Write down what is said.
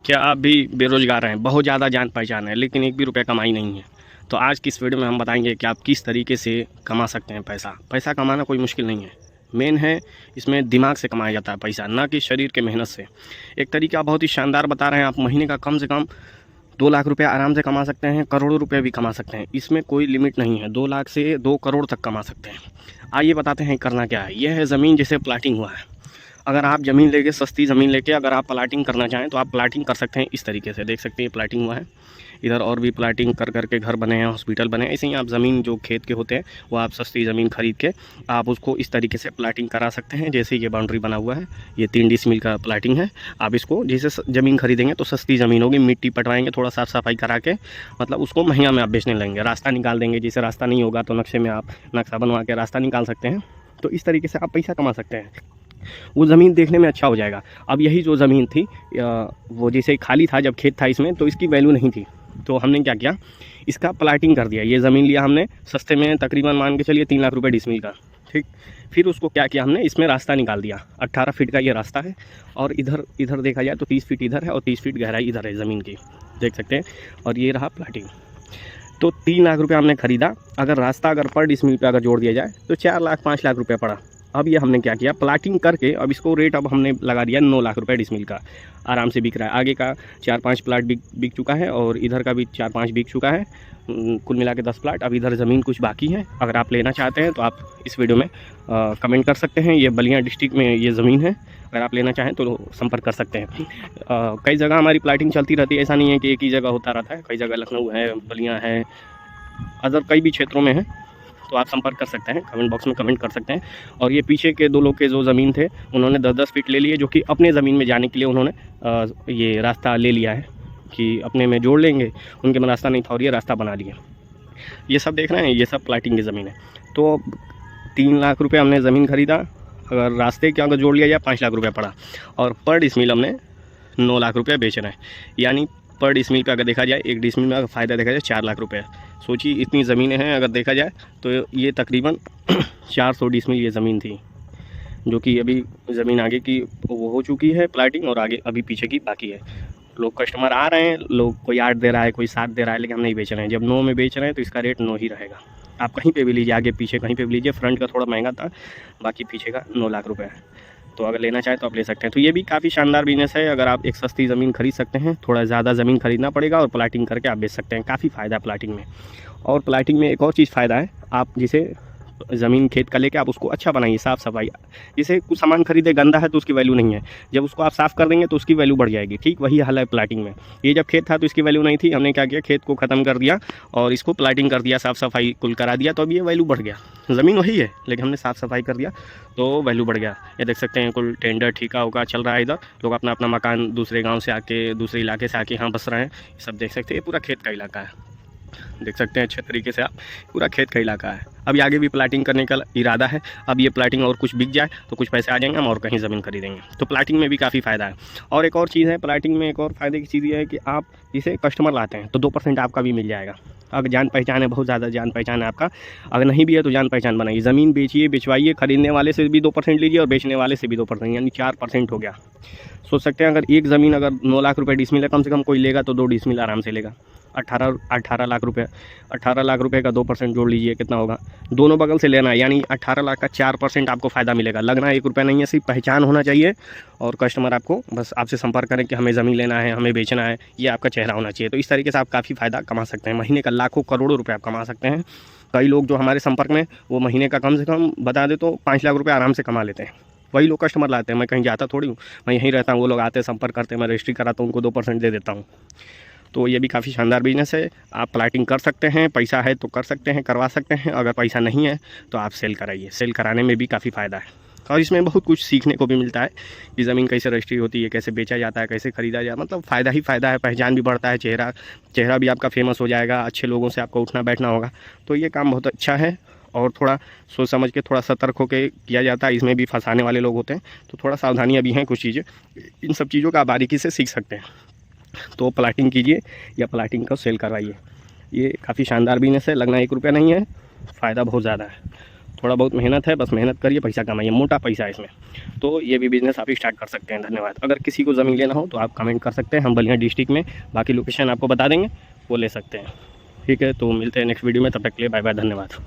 क्या आप भी बेरोज़गार हैं, बहुत ज़्यादा जान पहचान है लेकिन एक भी रुपया कमाई नहीं है? तो आज की इस वीडियो में हम बताएंगे कि आप किस तरीके से कमा सकते हैं पैसा। पैसा कमाना कोई मुश्किल नहीं है, मेन है इसमें दिमाग से कमाया जाता है पैसा, ना कि शरीर के मेहनत से। एक तरीका बहुत ही शानदार बता रहे हैं, आप महीने का कम से कम 2 लाख रुपया आराम से कमा सकते हैं, करोड़ों रुपये भी कमा सकते हैं। इसमें कोई लिमिट नहीं है, 2 लाख से 2 करोड़ तक कमा सकते हैं। आइए बताते हैं करना क्या है। यह है ज़मीन जिसे प्लाटिंग हुआ है। अगर आप ज़मीन लेके, सस्ती ज़मीन लेके अगर आप प्लाटिंग करना चाहें तो आप प्लाटिंग कर सकते हैं। इस तरीके से देख सकते हैं प्लाटिंग हुआ है, इधर और भी प्लाटिंग कर करके घर बने हैं, हॉस्पिटल बने हैं। ऐसे ही आप ज़मीन जो खेत के होते हैं वो आप सस्ती ज़मीन खरीद के आप उसको इस तरीके से प्लाटिंग करा सकते हैं। जैसे ये बाउंड्री बना हुआ है, ये 3 डिसमिल का प्लाटिंग है। आप इसको जैसे ज़मीन खरीदेंगे तो सस्ती ज़मीन होगी, मिट्टी पटवाएंगे, थोड़ा साफ़ सफाई करा के मतलब उसको महंगा में आप बेचने लगेंगे। रास्ता निकाल देंगे, जैसे रास्ता नहीं होगा तो नक्शे में आप नक्शा बनवा के रास्ता निकाल सकते हैं। तो इस तरीके से आप पैसा कमा सकते हैं। वो ज़मीन देखने में अच्छा हो जाएगा। अब यही जो ज़मीन थी वो जैसे खाली था, जब खेत था इसमें तो इसकी वैल्यू नहीं थी, तो हमने क्या किया, इसका प्लाटिंग कर दिया। ये ज़मीन लिया हमने सस्ते में, तकरीबन मान के चलिए 3 लाख रुपए डिसमिल का, ठीक। फिर उसको क्या किया हमने, इसमें रास्ता निकाल दिया। 18 फीट का ये रास्ता है और इधर इधर देखा जाए तो 30 फीट इधर है और 30 फीट गहराई इधर है ज़मीन की, देख सकते हैं। और ये रहा प्लाटिंग। तो 3 लाख रुपये हमने ख़रीदा। अगर रास्ता अगर पर डिसमिल पे अगर जोड़ दिया जाए तो 4 लाख 5 लाख रुपये पड़ा। अब ये हमने क्या किया, प्लाटिंग करके अब इसको रेट अब हमने लगा दिया 9 लाख रुपए डिसमिल का। आराम से बिक रहा है। आगे का 4-5 प्लाट बिक चुका है और इधर का भी 4-5 बिक चुका है। कुल मिला के 10 प्लाट। अब इधर ज़मीन कुछ बाकी है। अगर आप लेना चाहते हैं तो आप इस वीडियो में कमेंट कर सकते हैं। ये बलिया डिस्ट्रिक्ट में ये ज़मीन है, अगर आप लेना चाहें तो संपर्क कर सकते हैं। कई जगह हमारी प्लाटिंग चलती रहती है, ऐसा नहीं है कि एक ही जगह होता रहता है। कई जगह लखनऊ है, बलिया है, अदर कई भी क्षेत्रों में है, तो आप संपर्क कर सकते हैं। कमेंट बॉक्स में कमेंट कर सकते हैं। और ये पीछे के 2 लोग के जो ज़मीन थे उन्होंने 10-10 फीट ले लिए, जो कि अपने ज़मीन में जाने के लिए उन्होंने ये रास्ता ले लिया है कि अपने में जोड़ लेंगे। उनके में रास्ता नहीं था और ये रास्ता बना लिए। ये सब देख रहे हैं, ये सब प्लाटिंग की ज़मीन है। तो 3 लाख रुपये हमने ज़मीन ख़रीदा। अगर रास्ते के अगर जोड़ लिया जाए 5 लाख रुपये पड़ा और पर डिसमिल हमने 9 लाख रुपये बेच रहे हैं। यानी पर डिसमिल पे अगर देखा जाए, एक डिसमिल में अगर फ़ायदा देखा जाए 4 लाख रुपये। सोचिए इतनी ज़मीनें हैं, अगर देखा जाए तो ये तकरीबन 400 डिसमिल ये ज़मीन थी, जो कि अभी ज़मीन आगे की वो हो चुकी है प्लाटिंग और आगे अभी पीछे की बाकी है। लोग कस्टमर आ रहे हैं, लोग कोई 8 दे रहा है, कोई 7 दे रहा है, लेकिन हम नहीं बेच रहे हैं। जब 9 में बेच रहे हैं तो इसका रेट 9 ही रहेगा। आप कहीं पे भी लीजिए, आगे पीछे कहीं पे भी लीजिए। फ्रंट का थोड़ा महंगा था, बाकी पीछे का 9 लाख रुपये है। तो अगर लेना चाहें तो आप ले सकते हैं। तो ये भी काफ़ी शानदार बिज़नेस है। अगर आप एक सस्ती ज़मीन खरीद सकते हैं, थोड़ा ज़्यादा ज़मीन खरीदना पड़ेगा और प्लाटिंग करके आप बेच सकते हैं। काफ़ी फ़ायदा है प्लाटिंग में। और प्लाटिंग में एक और चीज़ फ़ायदा है, आप जिसे ज़मीन खेत का लेके आप उसको अच्छा बनाइए, साफ़ सफाई। जैसे कुछ सामान खरीदे गंदा है तो उसकी वैल्यू नहीं है, जब उसको आप साफ़ कर देंगे तो उसकी वैल्यू बढ़ जाएगी। ठीक वही हाल है प्लाटिंग में। ये जब खेत था तो इसकी वैल्यू नहीं थी, हमने क्या किया, खेत को ख़त्म कर दिया और इसको प्लाटिंग कर दिया, साफ़ सफाई कुल करा दिया, तो अब ये वैल्यू बढ़ गया। ज़मीन वही है लेकिन हमने साफ़ सफाई कर दिया तो वैल्यू बढ़ गया। ये देख सकते हैं कुल टेंडर ठीका उका चल रहा है। इधर लोग अपना अपना मकान दूसरे गाँव से आके, दूसरे इलाके से आके यहाँ बस रहे हैं। ये सब देख सकते हैं, ये पूरा खेत का इलाका है, देख सकते हैं अच्छे तरीके से आप। पूरा खेत का इलाका है। अभी आगे भी प्लाटिंग करने का इरादा है। अब ये प्लाटिंग और कुछ बिक जाए तो कुछ पैसे आ जाएंगे, हम और कहीं ज़मीन खरीदेंगे। तो प्लाटिंग में भी काफ़ी फ़ायदा है। और एक और चीज़ है प्लाटिंग में, एक और फ़ायदे की चीज़ ये है कि आप इसे कस्टमर लाते हैं तो 2% आपका भी मिल जाएगा। अगर जान पहचान है, बहुत ज़्यादा जान पहचान है आपका, अगर नहीं भी है तो जान पहचान बनाइए। ज़मीन बेचिए, बिचवाइए, खरीदने वाले से भी 2% लीजिए और बेचने वाले से भी 2%, यानी 4% हो गया। सोच सकते हैं अगर एक ज़मीन अगर 9 लाख रुपये डिसमिल है, कम से कम कोई लेगा तो 2 डिसमिल आराम से लेगा। 18 लाख रुपये, 18 लाख रुपये का 2% जोड़ लीजिए, कितना होगा। दोनों बगल से लेना है, यानी 18 लाख का 4% आपको फ़ायदा मिलेगा। लगना 1 रुपया नहीं है, सिर्फ पहचान होना चाहिए और कस्टमर आपको बस आपसे संपर्क करें कि हमें ज़मीन लेना है, हमें बेचना है, ये आपका चेहरा होना चाहिए। तो इस तरीके से आप काफ़ी फ़ायदा कमा सकते हैं। महीने का लाखों करोड़ों रुपये आप कमा सकते हैं। कई लोग जो हमारे संपर्क में, वो महीने का कम से कम बता दे तो 5 लाख रुपये आराम से कमा लेते हैं। वही लोग कस्टमर लाते हैं, मैं कहीं जाता थोड़ी हूँ, मैं यहीं रहता हूँ। वो लोग आते हैं, संपर्क करते हैं, मैं रजिस्ट्री कराता हूँ, उनको 2% दे देता हूँ। तो ये भी काफ़ी शानदार बिज़नेस है। आप प्लाटिंग कर सकते हैं, पैसा है तो कर सकते हैं, करवा सकते हैं। अगर पैसा नहीं है तो आप सेल कराइए, सेल कराने में भी काफ़ी फ़ायदा है। और इसमें बहुत कुछ सीखने को भी मिलता है कि ज़मीन कैसे रजिस्ट्री होती है, कैसे बेचा जाता है, कैसे ख़रीदा जाए। मतलब फ़ायदा ही फ़ायदा है। पहचान भी बढ़ता है, चेहरा भी आपका फेमस हो जाएगा, अच्छे लोगों से आपको उठना बैठना होगा। तो ये काम बहुत अच्छा है और थोड़ा सोच समझ के, थोड़ा सतर्क होकर किया जाता है। इसमें भी फंसाने वाले लोग होते हैं, तो थोड़ा सावधानियाँ भी हैं कुछ चीज़ें। इन सब चीज़ों का आप बारीकी से सीख सकते हैं। तो प्लाटिंग कीजिए या प्लाटिंग को सेल करवाइए। ये काफ़ी शानदार बिज़नेस है। लगना 1 रुपया नहीं है, फ़ायदा बहुत ज़्यादा है। थोड़ा बहुत मेहनत है, बस मेहनत करिए, पैसा कमाइए, मोटा पैसा है इसमें। तो ये भी बिज़नेस आप स्टार्ट कर सकते हैं। धन्यवाद। अगर किसी को ज़मीन लेना हो तो आप कमेंट कर सकते हैं, हम बलिया डिस्ट्रिक्ट में, बाकी लोकेशन आपको बता देंगे, वो ले सकते हैं। ठीक है, तो मिलते हैं नेक्स्ट वीडियो में, तब तक के लिए बाय बाय, धन्यवाद।